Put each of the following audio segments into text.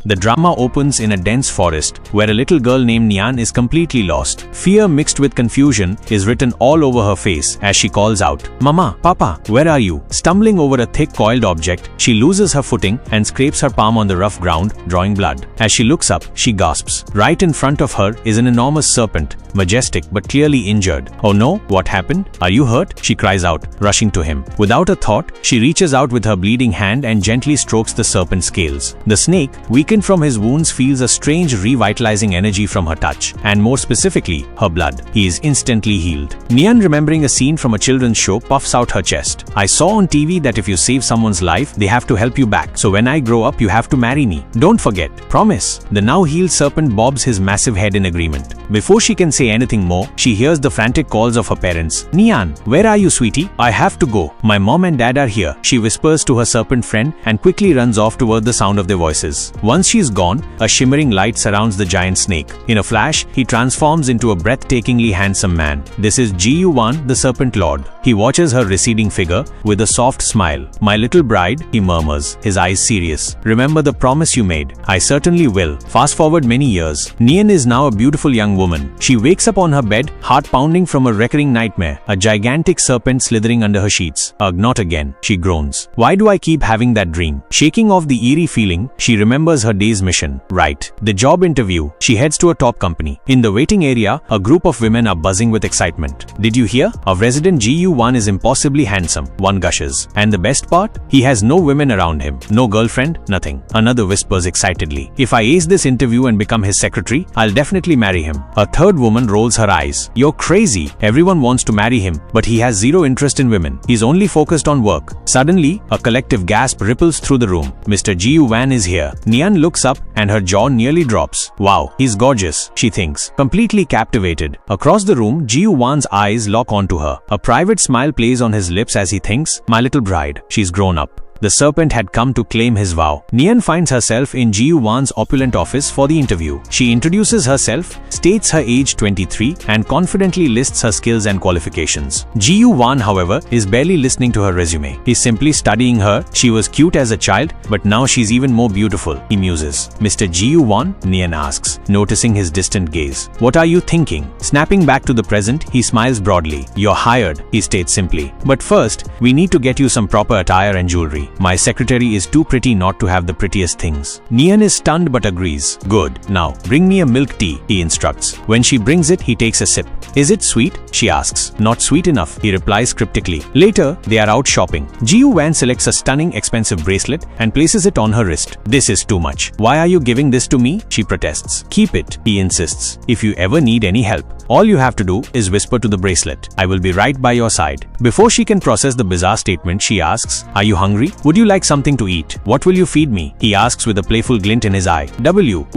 The drama opens in a dense forest, where a little girl named Nian is completely lost. Fear mixed with confusion is written all over her face as she calls out, "Mama, Papa, where are you?" Stumbling over a thick coiled object, she loses her footing and scrapes her palm on the rough ground, drawing blood. As she looks up, she gasps. Right in front of her is an enormous serpent, majestic but clearly injured. "Oh no, what happened? Are you hurt?" she cries out, rushing to him. Without a thought, she reaches out with her bleeding hand and gently strokes the serpent's scales. The snake, weakened from his wounds, feels a strange revitalizing energy from her touch, and more specifically, her blood. He is instantly healed. Nian, remembering a scene from a children's show, puffs out her chest. "I saw on TV that if you save someone's life, they have to help you back. So when I grow up, you have to marry me. Don't forget. Promise." The now healed serpent bobs his massive head in agreement. Before she can say anything more, she hears the frantic calls of her parents. "Nian, where are you, sweetie? I have to go. My mom and dad are here," she whispers to her serpent friend and quickly runs off toward the sound of their voices. Once she's gone, a shimmering light surrounds the giant snake. In a flash, he transforms into a breathtakingly handsome man. This is Ji-Yuan, the serpent lord. He watches her receding figure with a soft smile. "My little bride," he murmurs, his eyes serious. "Remember the promise you made." "I certainly will." Fast forward many years. Nian is now a beautiful young woman. She wakes up on her bed, heart pounding from a recurring nightmare, a gigantic serpent slithering under her sheets. "Ugh, not again," she groans. "Why do I keep having that dream?" Shaking off the eerie feeling, she remembers her day's mission. Right. The job interview. She heads to a top company. In the waiting area, a group of women are buzzing with excitement. "Did you hear? Our resident Ji-Yuan is impossibly handsome," one gushes. "And the best part? He has no women around him. No girlfriend, nothing." Another whispers excitedly. "If I ace this interview and become his secretary, I'll definitely marry him." A third woman rolls her eyes. "You're crazy. Everyone wants to marry him, but he has zero interest in women. He's only focused on work." Suddenly, a collective gasp ripples through the room. "Mr. Ji-Yuan is here." Nian looks up and her jaw nearly drops. "Wow, he's gorgeous," she thinks, completely captivated. Across the room, Ji-Yuan's eyes lock onto her. A private smile plays on his lips as he thinks, "My little bride, she's grown up." The serpent had come to claim his vow. Nian finds herself in Ji-Yuan's opulent office for the interview. She introduces herself, states her age 23, and confidently lists her skills and qualifications. Ji-Yuan, however, is barely listening to her resume. He's simply studying her. "She was cute as a child, but now she's even more beautiful," he muses. "Mr. Ji-Yuan?" Nian asks, noticing his distant gaze. "What are you thinking?" Snapping back to the present, he smiles broadly. "You're hired," he states simply. "But first, we need to get you some proper attire and jewelry. My secretary is too pretty not to have the prettiest things." Nian is stunned but agrees. "Good. Now, bring me a milk tea," he instructs. When she brings it, he takes a sip. "Is it sweet?" she asks. "Not sweet enough," he replies cryptically. Later, they are out shopping. Ji-Yuan selects a stunning, expensive bracelet and places it on her wrist. "This is too much. Why are you giving this to me?" she protests. "Keep it," he insists. "If you ever need any help, all you have to do is whisper to the bracelet. I will be right by your side." Before she can process the bizarre statement, she asks, "Are you hungry? Would you like something to eat? What will you feed me?" he asks with a playful glint in his eye.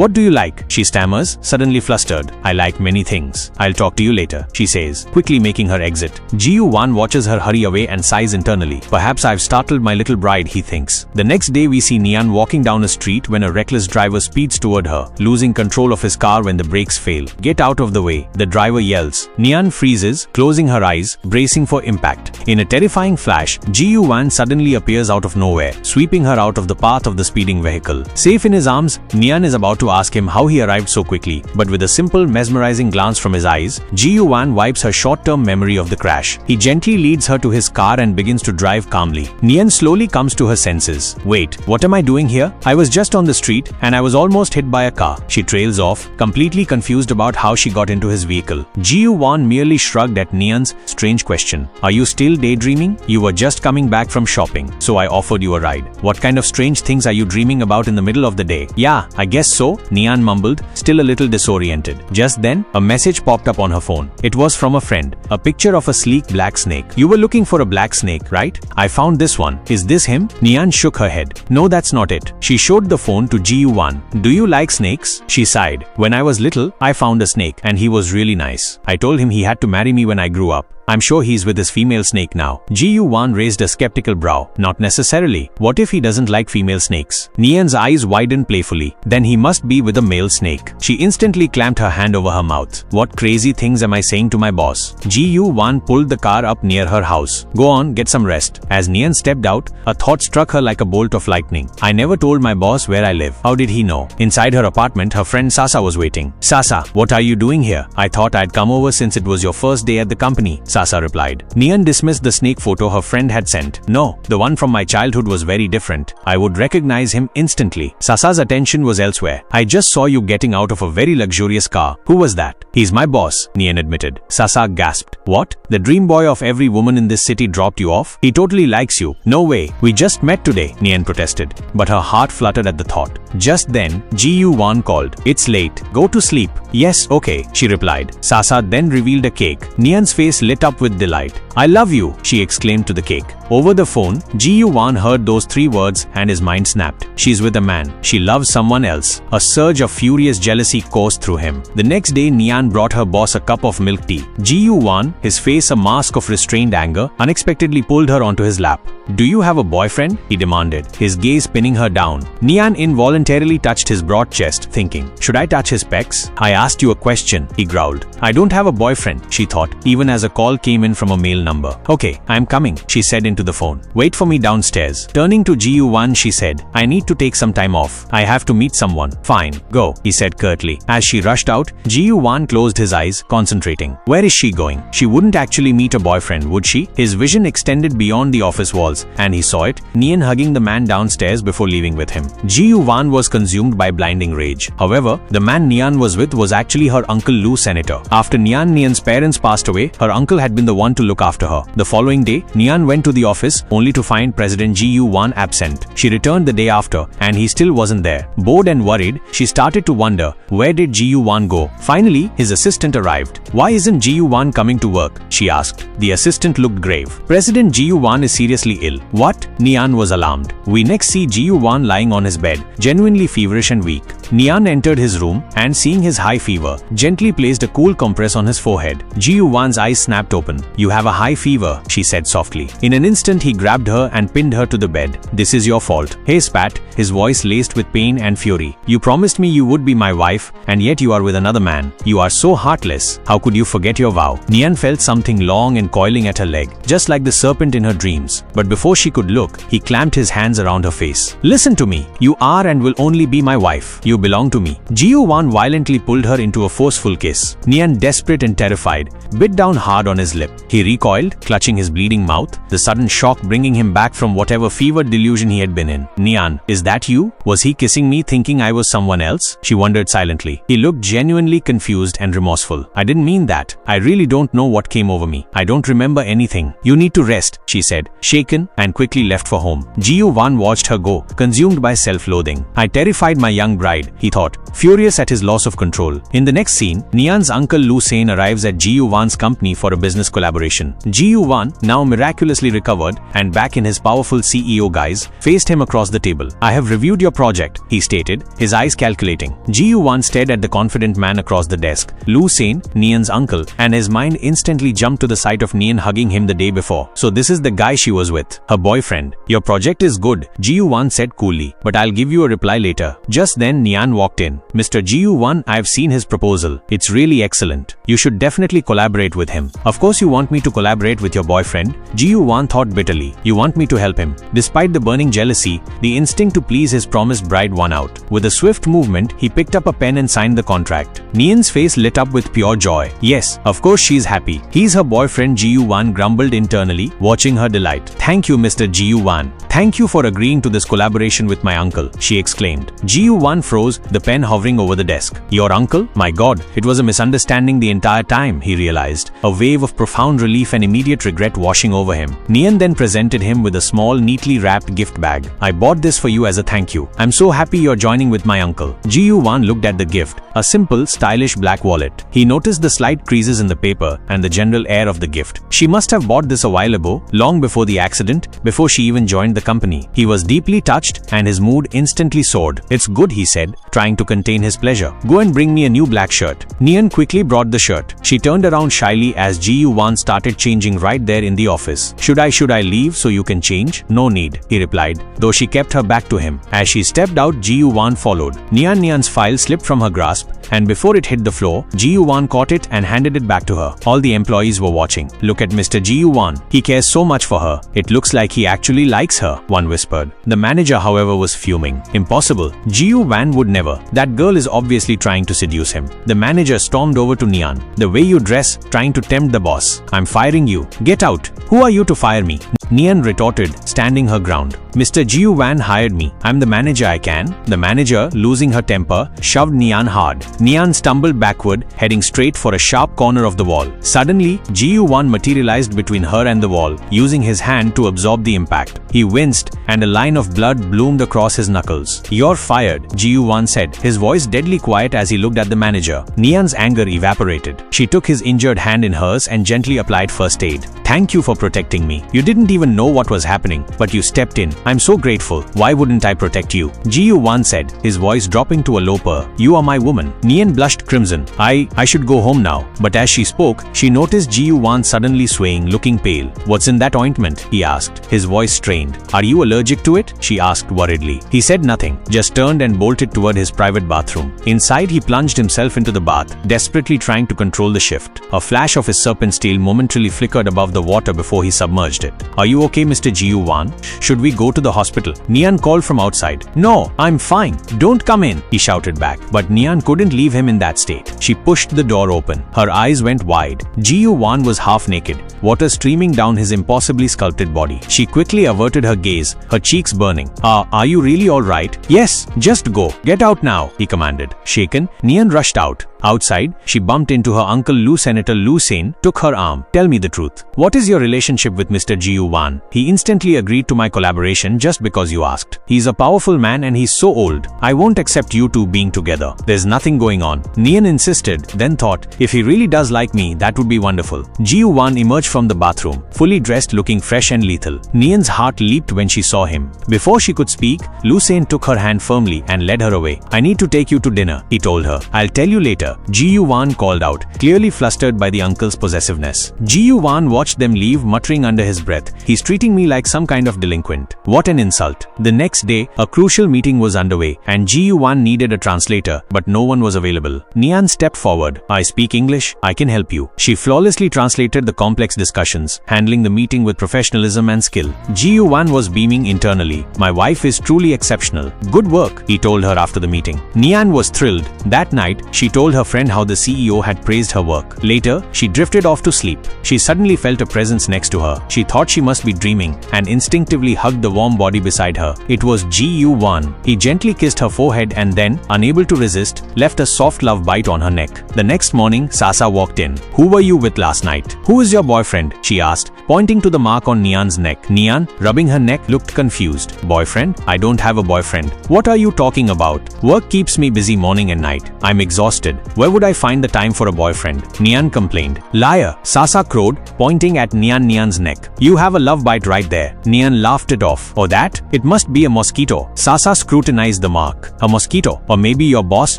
What do you like?" she stammers, suddenly flustered. "I like many things. I'll talk to you later," she says, quickly making her exit. Ji-Yuan watches her hurry away and sighs internally. "Perhaps I've startled my little bride," he thinks. The next day we see Nian walking down a street when a reckless driver speeds toward her, losing control of his car when the brakes fail. "Get out of the way," the driver yells. Nian freezes, closing her eyes, bracing for impact. In a terrifying flash, Ji-Yuan suddenly appears out of nowhere, sweeping her out of the path of the speeding vehicle. Safe in his arms, Nian is about to ask him how he arrived so quickly, but with a simple, mesmerizing glance from his eyes, Ji-Yuan wipes her short-term memory of the crash. He gently leads her to his car and begins to drive calmly. Nian slowly comes to her senses. "Wait, what am I doing here? I was just on the street and I was almost hit by a car." She trails off, completely confused about how she got into his vehicle. Ji-Yuan merely shrugged at Nian's strange question. "Are you still daydreaming? You were just coming back from shopping, so I offered you a ride. What kind of strange things are you dreaming about in the middle of the day?" "Yeah, I guess so," Nian mumbled, still a little disoriented. Just then, a message popped up on her phone. It was from a friend, a picture of a sleek black snake. "You were looking for a black snake, right? I found this one. Is this him?" Nian shook her head. "No, that's not it." She showed the phone to Ji-Yuan. "Do you like snakes?" She sighed. "When I was little, I found a snake, and he was really nice. I told him he had to marry me when I grew up. I'm sure he's with his female snake now. Ji Yuan raised a skeptical brow. Not necessarily. What if he doesn't like female snakes? Nian's eyes widened playfully. Then he must be with a male snake. She instantly clamped her hand over her mouth. What crazy things am I saying to my boss? Ji Yuan pulled the car up near her house. Go on, get some rest. As Nian stepped out, a thought struck her like a bolt of lightning. I never told my boss where I live. How did he know? Inside her apartment, her friend Sasa was waiting. Sasa, what are you doing here? I thought I'd come over since it was your first day at the company, Sasa replied. Nian dismissed the snake photo her friend had sent. No, the one from my childhood was very different. I would recognize him instantly. Sasa's attention was elsewhere. I just saw you getting out of a very luxurious car. Who was that? He's my boss, Nian admitted. Sasa gasped. What? The dream boy of every woman in this city dropped you off? He totally likes you. No way. We just met today, Nian protested. But her heart fluttered at the thought. Just then, Ji Yuan called. It's late. Go to sleep. Yes, okay, she replied. Sasa then revealed a cake. Nian's face lit up with delight. I love you, she exclaimed to the cake. Over the phone, Ji Yuan heard those 3 words and his mind snapped. She's with a man. She loves someone else. A surge of furious jealousy coursed through him. The next day, Nian brought her boss a cup of milk tea. Ji Yuan, his face a mask of restrained anger, unexpectedly pulled her onto his lap. Do you have a boyfriend? He demanded, his gaze pinning her down. Nian involuntarily touched his broad chest, thinking, should I touch his pecs? I asked you a question, he growled. I don't have a boyfriend, she thought, even as a call came in from a male number. Okay, I'm coming, she said into the phone. Wait for me downstairs. Turning to Ji Yuan, she said, I need to take some time off. I have to meet someone. Fine, go, he said curtly. As she rushed out, Ji Yuan closed his eyes, concentrating. Where is she going? She wouldn't actually meet a boyfriend, would she? His vision extended beyond the office walls, and he saw it, Nian hugging the man downstairs before leaving with him. Ji Yuan was consumed by blinding rage. However, the man Nian was with was actually her uncle Lu, senator. After Nian's parents passed away, her uncle had been the one to look after her. The following day, Nian went to the office only to find President Ji Yuan absent. She returned the day after, and he still wasn't there. Bored and worried, she started to wonder, where did Ji Yuan go? Finally, his assistant arrived. Why isn't Ji Yuan coming to work? She asked. The assistant looked grave. President Ji Yuan is seriously ill. What? Nian was alarmed. We next see Ji Yuan lying on his bed, genuinely feverish and weak. Nian entered his room and, seeing his high fever, gently placed a cool compress on his forehead. Ji Yuan's eyes snapped open. You have a high fever, she said softly. In an instant, he grabbed her and pinned her to the bed. This is your fault. Hey, spat, his voice laced with pain and fury. You promised me you would be my wife, and yet you are with another man. You are so heartless. How could you forget your vow? Nian felt something long and coiling at her leg, just like the serpent in her dreams. But before she could look, he clamped his hands around her face. Listen to me. You are and will only be my wife. You belong to me. Ji Yuan violently pulled her into a forceful kiss. Nian, desperate and terrified, bit down hard on his lip. He recoiled, clutching his bleeding mouth, the sudden shock bringing him back from whatever fevered delusion he had been in. Nian, is that you? Was he kissing me thinking I was someone else? She wondered silently. He looked genuinely confused and remorseful. I didn't mean that. I really don't know what came over me. I don't remember anything. You need to rest, she said, shaken, and quickly left for home. Ji Yuan watched her go, consumed by self-loathing. I terrified my young bride, he thought, furious at his loss of control. In the next scene, Nian's uncle Lu arrives at Ji Yuan's company for a business collaboration. Ji Yuan, now miraculously recovered and back in his powerful CEO guise, faced him across the table. I have reviewed your project, he stated, his eyes calculating. Ji Yuan stared at the confident man across the desk, Lu, Nian's uncle, and his mind instantly jumped to the sight of Nian hugging him the day before. So this is the guy she was with, her boyfriend. Your project is good, Ji Yuan said coolly, but I'll give you a reply later. Just then Nian walked in. Mr. Ji Yuan, I've seen his proposal. It's really excellent. You should definitely collaborate with him. Of course you want me to collaborate with your boyfriend, Ji Yuan thought bitterly. You want me to help him. Despite the burning jealousy, the instinct to please his promised bride won out. With a swift movement, he picked up a pen and signed the contract. Nian's face lit up with pure joy. Yes, of course she's happy. He's her boyfriend, Ji Yuan grumbled internally, watching her delight. Thank you, Mr. Ji Yuan. Thank you for agreeing to this collaboration with my uncle, she exclaimed. Ji Yuan froze, the pen hovering over the desk. Your uncle? My God, it was a misunderstanding the entire time, he realized, a wave of profound relief and immediate regret washing over him. Nian then presented him with a small, neatly wrapped gift bag. I bought this for you as a thank you. I'm so happy you're joining with my uncle. Ji Yuan looked at the gift, a simple, stylish black wallet. He noticed the slight creases in the paper and the general air of the gift. She must have bought this a while ago, long before the accident, before she even joined the company. He was deeply touched and his mood instantly soared. It's good, he said, said, trying to contain his pleasure. Go and bring me a new black shirt. Nian quickly brought the shirt. She turned around shyly as Ji-Yuan started changing right there in the office. Should I leave so you can change? No need, he replied, though she kept her back to him. As she stepped out, Ji-Yuan followed. Nian's file slipped from her grasp, and before it hit the floor, Ji-Yuan caught it and handed it back to her. All the employees were watching. Look at Mr. Ji-Yuan. He cares so much for her. It looks like he actually likes her, one whispered. The manager, however, was fuming. Impossible. Ji-Yuan would never. That girl is obviously trying to seduce him. The manager stormed over to Nian. The way you dress, trying to tempt the boss. I'm firing you. Get out. Who are you to fire me? Nian retorted, standing her ground. Mr. Ji-Yuan hired me. I'm the manager, I can. The manager, losing her temper, shoved Nian hard. Nian stumbled backward, heading straight for a sharp corner of the wall. Suddenly, Ji-Yuan materialized between her and the wall, using his hand to absorb the impact. He winced, and a line of blood bloomed across his knuckles. You're fired, Ji-Yuan said, his voice deadly quiet as he looked at the manager. Nian's anger evaporated. She took his injured hand in hers and gently applied first aid. Thank you for protecting me. You didn't even know what was happening, but you stepped in. I'm so grateful. Why wouldn't I protect you? Ji-Yuan said, his voice dropping to a low purr. You are my woman. Nian blushed crimson. I should go home now. But as she spoke, she noticed Ji-Yuan suddenly swaying, looking pale. What's in that ointment? He asked, his voice strained. Are you allergic to it? She asked worriedly. He said nothing, just turned and bolted toward his private bathroom. Inside, he plunged himself into the bath, desperately trying to control the shift. A flash of his serpent steel momentarily flickered above the water before he submerged it. Are you okay, Mr. Ji-Yuan? Should we go to the hospital? Nian called from outside. No, I'm fine. Don't come in, he shouted back. But Nian couldn't leave him in that state. She pushed the door open. Her eyes went wide. Ji-Yuan was half naked, water streaming down his impossibly sculpted body. She quickly averted her gaze, her cheeks burning. Are you really all right? Yes, just go. Get out now, he commanded. Shaken, Nian rushed out. Outside, she bumped into her uncle Lu. Senator Lu Sen took her arm. Tell me the truth. What is your relationship with Mr. Ji-Yuan? He instantly agreed to my collaboration just because you asked. He's a powerful man and he's so old. I won't accept you two being together. There's nothing going on. Nian insisted, then thought, if he really does like me, that would be wonderful. Ji-Yuan emerged from the bathroom, fully dressed, looking fresh and lethal. Nian's heart leaped when she saw him. Before she could speak, Lu Sen took her hand firmly and led her away. I need to take you to dinner, he told her. I'll tell you later. Ji-Yuan called out, clearly flustered by the uncle's possessiveness. Ji-Yuan watched them leave, muttering under his breath, he's treating me like some kind of delinquent. What an insult. The next day, a crucial meeting was underway, and Ji-Yuan needed a translator, but no one was available. Nian stepped forward. I speak English, I can help you. She flawlessly translated the complex discussions, handling the meeting with professionalism and skill. Ji-Yuan was beaming internally. My wife is truly exceptional. Good work, he told her after the meeting. Nian was thrilled. That night, she told her friend how the CEO had praised her work. Later, she drifted off to sleep. She suddenly felt a presence next to her. She thought she must be dreaming, and instinctively hugged the warm body beside her. It was Ji-Yuan. He gently kissed her forehead and then, unable to resist, left a soft love bite on her neck. The next morning, Sasa walked in. Who were you with last night? Who is your boyfriend? She asked, pointing to the mark on Nian's neck. Nian, rubbing her neck, looked confused. Boyfriend? I don't have a boyfriend. What are you talking about? Work keeps me busy morning and night. I'm exhausted. Where would I find the time for a boyfriend? Nian complained. Liar, Sasa crowed, pointing at Nian's neck. You have a love bite right there. Nian laughed it off. Or that? It must be a mosquito. Sasa scrutinized the mark. A mosquito? Or maybe your boss,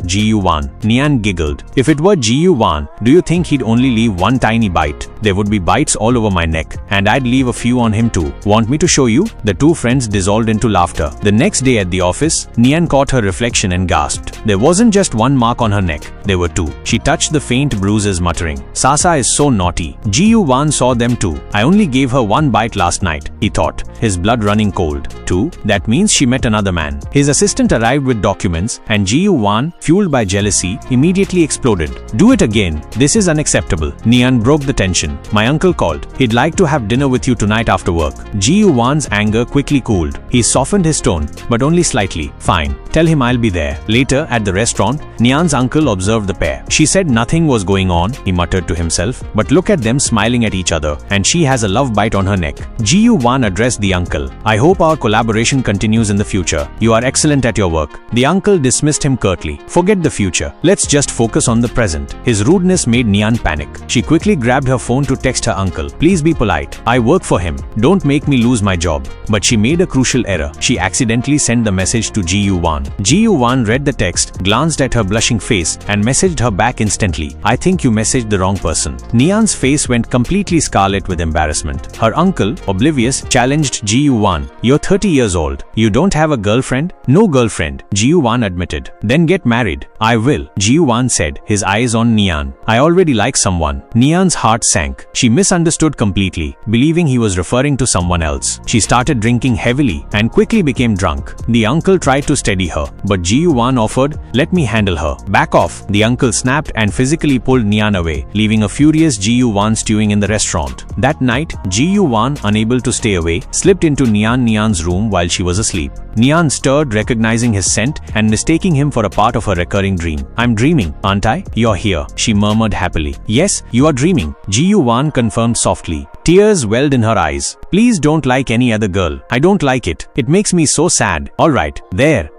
Ji-Yuan. Nian giggled. If it were Ji-Yuan, do you think he'd only leave one tiny bite? There would be bites all over my neck, and I'd leave a few on him too. Want me to show you? The two friends dissolved into laughter. The next day at the office, Nian caught her reflection and gasped. There wasn't just one mark on her neck. There were two. She touched the faint bruises, muttering, Sasa is so naughty. Ji-Yuan saw them too. I only gave her one bite last night, he thought, his blood running cold. Two? That means she met another man. His assistant arrived with documents, and Ji-Yuan, fueled by jealousy, immediately exploded. Do it again. This is unacceptable. Nian broke the tension. My uncle called. He'd like to have dinner with you tonight after work. Ji-Yuan's anger quickly cooled. He softened his tone, but only slightly. Fine. Tell him I'll be there. Later, at the restaurant, Nian's uncle observed of the pair. She said nothing was going on, he muttered to himself, but look at them smiling at each other, and she has a love bite on her neck. Ji-Wan addressed the uncle. I hope our collaboration continues in the future. You are excellent at your work. The uncle dismissed him curtly. Forget the future. Let's just focus on the present. His rudeness made Nian panic. She quickly grabbed her phone to text her uncle. Please be polite. I work for him. Don't make me lose my job. But she made a crucial error. She accidentally sent the message to Ji-Wan. Ji-Wan read the text, glanced at her blushing face, and messaged her back instantly. I think you messaged the wrong person. Nian's face went completely scarlet with embarrassment. Her uncle, oblivious, challenged Ji-Wan. You're 30 years old. You don't have a girlfriend? No girlfriend, Ji-Wan admitted. Then get married. I will, Ji-Wan said, his eyes on Nian. I already like someone. Nian's heart sank. She misunderstood completely, believing he was referring to someone else. She started drinking heavily and quickly became drunk. The uncle tried to steady her, but Ji-Wan offered, let me handle her. Back off. The uncle snapped and physically pulled Nian away, leaving a furious Ji-Wan stewing in the restaurant. That night, Ji-Wan, unable to stay away, slipped into Nian's room while she was asleep. Nian stirred, recognizing his scent and mistaking him for a part of her recurring dream. I'm dreaming, aren't I? You're here, she murmured happily. Yes, you are dreaming, Ji-Wan confirmed softly. Tears welled in her eyes. Please don't like any other girl. I don't like it. It makes me so sad. Alright, there,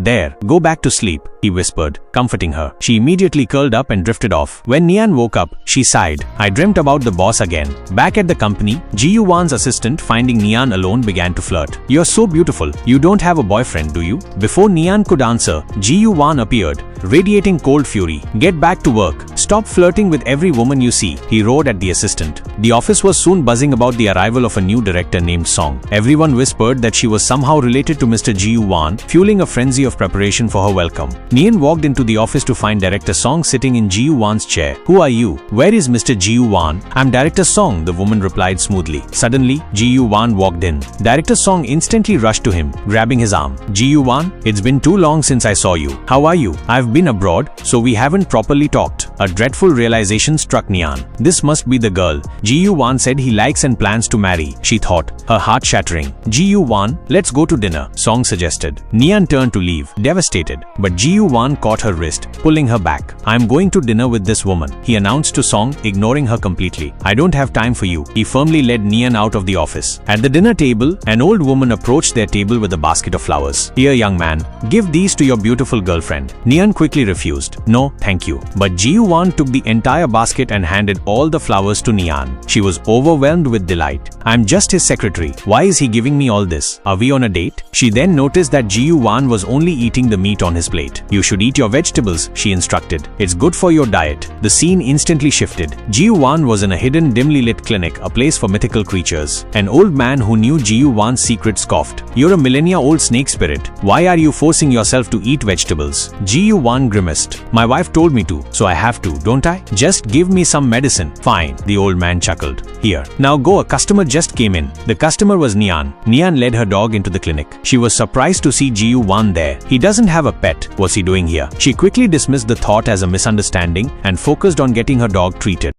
go back to sleep, he whispered, comforting her. She immediately curled up and drifted off. When Nian woke up, she sighed. I dreamt about the boss again. Back at the company, Ji-Wan's assistant, finding Nian alone, began to flirt. You're so beautiful. You don't have a boyfriend, do you? Before Nian could answer, Ji-Wan appeared, radiating cold fury. Get back to work. Stop flirting with every woman you see, he roared at the assistant. The office was soon buzzing about the arrival of a new director named Song. Everyone whispered that she was somehow related to Mr. Ji-Wan, fueling a frenzy of preparation for her welcome. Nian walked into the office to find Director Song sitting in Ji-Wan's chair. Who are you? Where is Mr. Ji-Wan? I'm Director Song, the woman replied smoothly. Suddenly, Ji-Wan walked in. Director Song instantly rushed to him, grabbing his arm. Ji-Wan, it's been too long since I saw you. How are you? I've been abroad, so we haven't properly talked. A dreadful realization struck Nian. This must be the girl Ji-Wan said he likes and plans to marry, she thought, her heart shattering. Ji-Wan, let's go to dinner, Song suggested. Nian turned to leave, devastated, but Ji-Wan caught her wrist, pulling her back. I'm going to dinner with this woman, he announced to Song, ignoring her completely. I don't have time for you. He firmly led Nian out of the office. At the dinner table, an old woman approached their table with a basket of flowers. Here, young man, give these to your beautiful girlfriend. Nian quickly refused. No, thank you. But Ji-Wan took the entire basket and handed all the flowers to Nian. She was overwhelmed with delight. I'm just his secretary. Why is he giving me all this? Are we on a date? She then noticed that Ji-Wan was only eating the meat on his plate. You should eat your vegetables, she instructed. It's good for your diet. The scene instantly shifted. Ji-Wan was in a hidden, dimly lit clinic, a place for mythical creatures. An old man who knew Ji-Wan's secret scoffed. You're a millennia-old snake spirit. Why are you forcing yourself to eat vegetables? Ji-Wan grimaced. My wife told me to, so I have to, don't I? Just give me some medicine. Fine, the old man chuckled. Here. Now go, a customer just came in. The customer was Nian. Nian led her dog into the clinic. She was surprised to see Ji-Wan there. He doesn't have a pet. What's he doing here? She quickly dismissed the thought as a misunderstanding and focused on getting her dog treated.